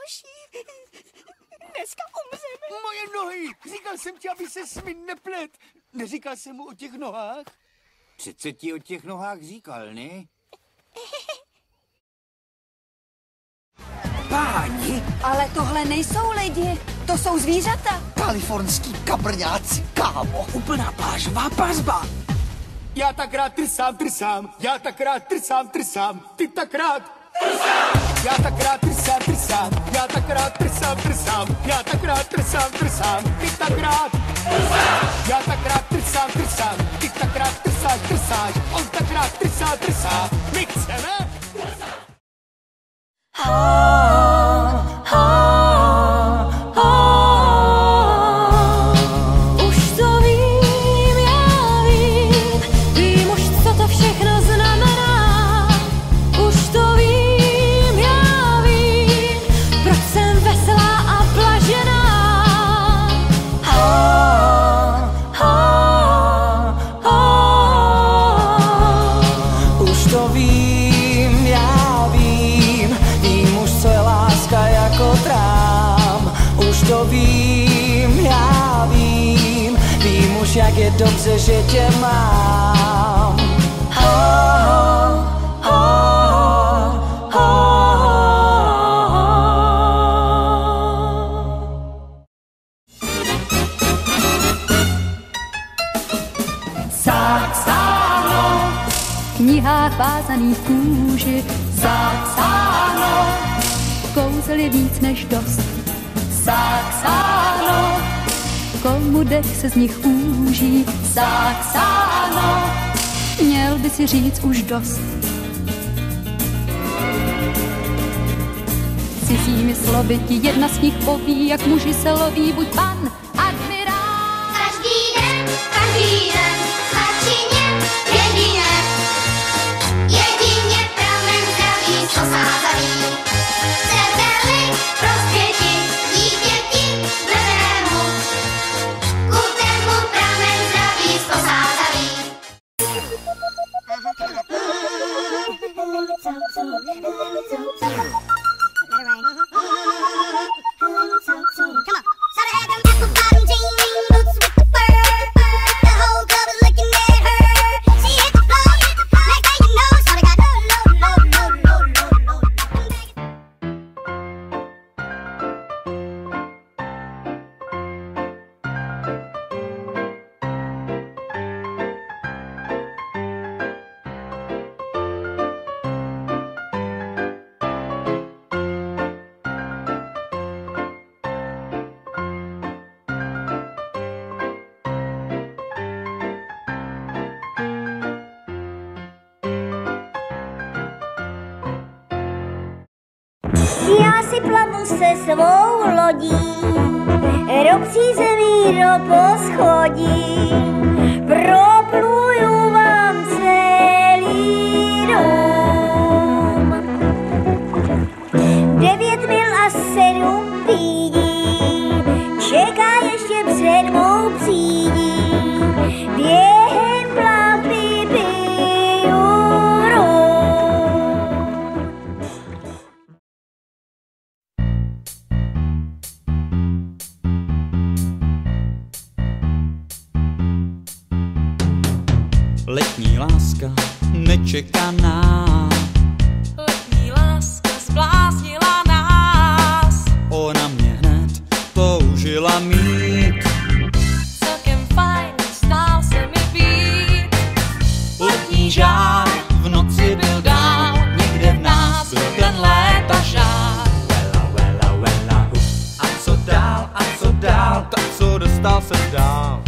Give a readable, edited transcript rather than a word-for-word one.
hoši. Dneska umřeme. Moje nohy! Říkal jsem ti, aby se s mi neplet. Neříkal jsem mu o těch nohách? Přece ti o těch nohách říkal, ne? Páni! Ale tohle nejsou lidi, to jsou zvířata. Kalifornský kabrňáci, kámo. Úplná plážová pařba. Já tak rád trsám, já tak rád trsám, ty tak rád trsám. Já tak rád trsám, já tak rád trsám, já tak rád trsám, ty tak rád trsám. Já tak rád trsám, ty tak rád trsáš, on tak rád trsá, my chceme trsát. Už to vím, já vím už, co to všechno znamená. Už to vím, já vím, proč jsem veselá a blažená. Už to vím, já vím už, co je láska jako trám. Už to vím, já vím už, jak je dobře, že tě mám. Zapsáno v knihách vázaných kůži, zapsáno kouzel je víc než dost. Zapsáno komu dech se z nich úží, zapsáno měl by si říct už dost. Cizími slovy ti jedna z nich poví, jak muži se loví, buď pan admirál. Každý den, začíně jedině pramen zdraví sosázavý. Chcete-li prospěti dítěti bledému, ku tému pramen zdraví sosázavý. Come on. Já si plavu se svou lodí, ropcí zemí roposchodí, propluju vám celý dům. 9 mil a 7 pídí, čeká ještě před mou přídí, během plavby piju rum. Letní láska nečekaná, Letní láska zbláznila nás, ona mě hned toužila mít. celkem fajn stál se mi být. Letní žár v noci byl dál, někde v nás byl ten léta žár. Wela, a co dál, tak co dostal se dál.